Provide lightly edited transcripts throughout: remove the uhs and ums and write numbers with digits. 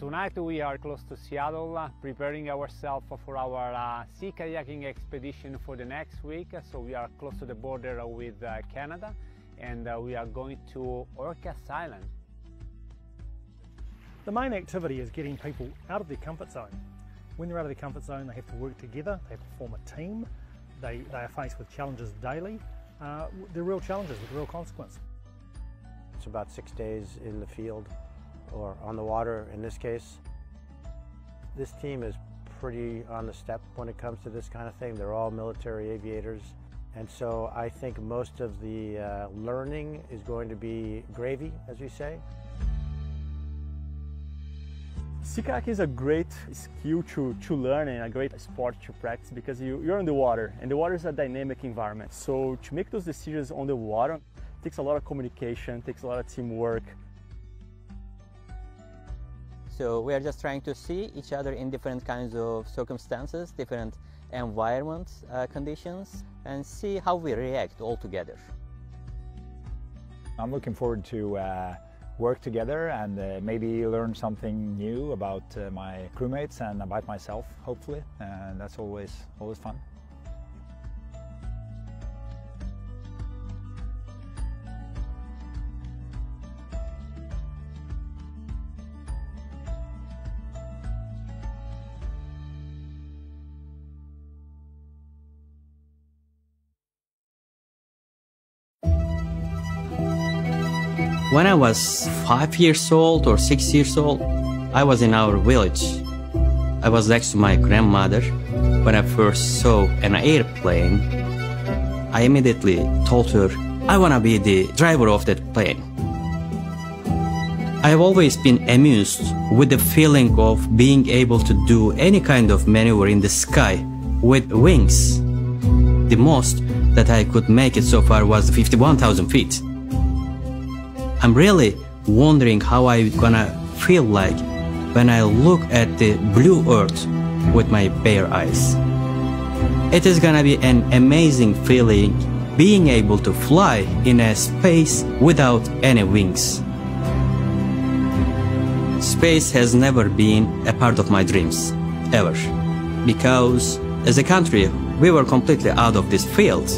Tonight we are close to Seattle, preparing ourselves for our sea kayaking expedition for the next week. So we are close to the border with Canada, and we are going to Orcas Island. The main activity is getting people out of their comfort zone. When they're out of their comfort zone, they have to work together, they have to form a team, they are faced with challenges daily. They're real challenges with real consequence. It's about 6 days in the field or on the water in this case. This team is pretty on the step when it comes to this kind of thing. They're all military aviators, and so I think most of the learning is going to be gravy, as we say. Sea kayaking is a great skill to learn and a great sport to practice because you're in the water, and the water is a dynamic environment. So to make those decisions on the water takes a lot of communication, takes a lot of teamwork. So we are just trying to see each other in different kinds of circumstances, different environment conditions, and see how we react all together. I'm looking forward to work together and maybe learn something new about my crewmates and about myself, hopefully, and that's always fun. When I was 5 years old or 6 years old, I was in our village. I was next to my grandmother. When I first saw an airplane, I immediately told her, I want to be the driver of that plane. I have always been amused with the feeling of being able to do any kind of maneuver in the sky with wings. The most that I could make it so far was 51,000 feet. I'm really wondering how I'm gonna feel like when I look at the blue earth with my bare eyes. It is gonna be an amazing feeling being able to fly in a space without any wings. Space has never been a part of my dreams, ever. Because as a country, we were completely out of this field.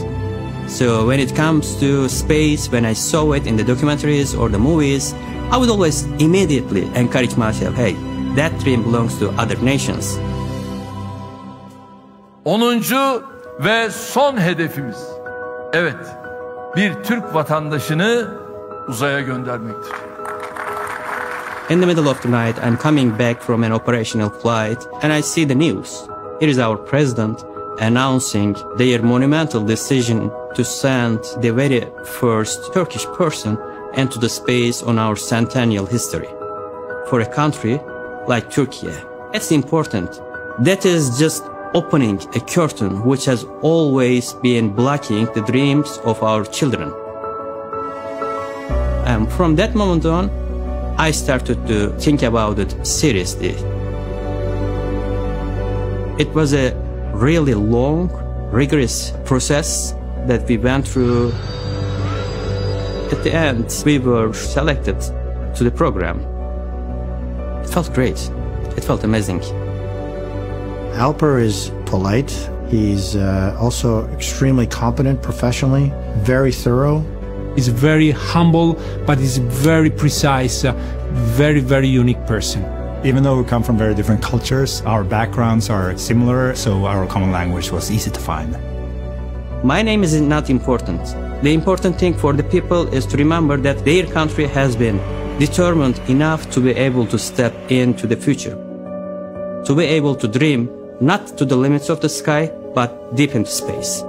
So when it comes to space, when I saw it in the documentaries or the movies, I would always immediately encourage myself, hey, that dream belongs to other nations. 10. ve son hedefimiz, evet, bir Türk vatandaşını uzaya göndermektir. In the middle of the night, I'm coming back from an operational flight and I see the news. Here is our president announcing their monumental decision to send the very first Turkish person into the space on our centennial history. For a country like Turkey, it's important. That is just opening a curtain which has always been blocking the dreams of our children. And from that moment on, I started to think about it seriously. It was a really long, rigorous process that we went through. At the end, we were selected to the program. It felt great. It felt amazing. Alper is polite. He's also extremely competent professionally, very thorough. He's very humble, but he's a very precise, very unique person. Even though we come from very different cultures, our backgrounds are similar, so our common language was easy to find. My name is not important. The important thing for the people is to remember that their country has been determined enough to be able to step into the future. To be able to dream not to the limits of the sky, but deep into space.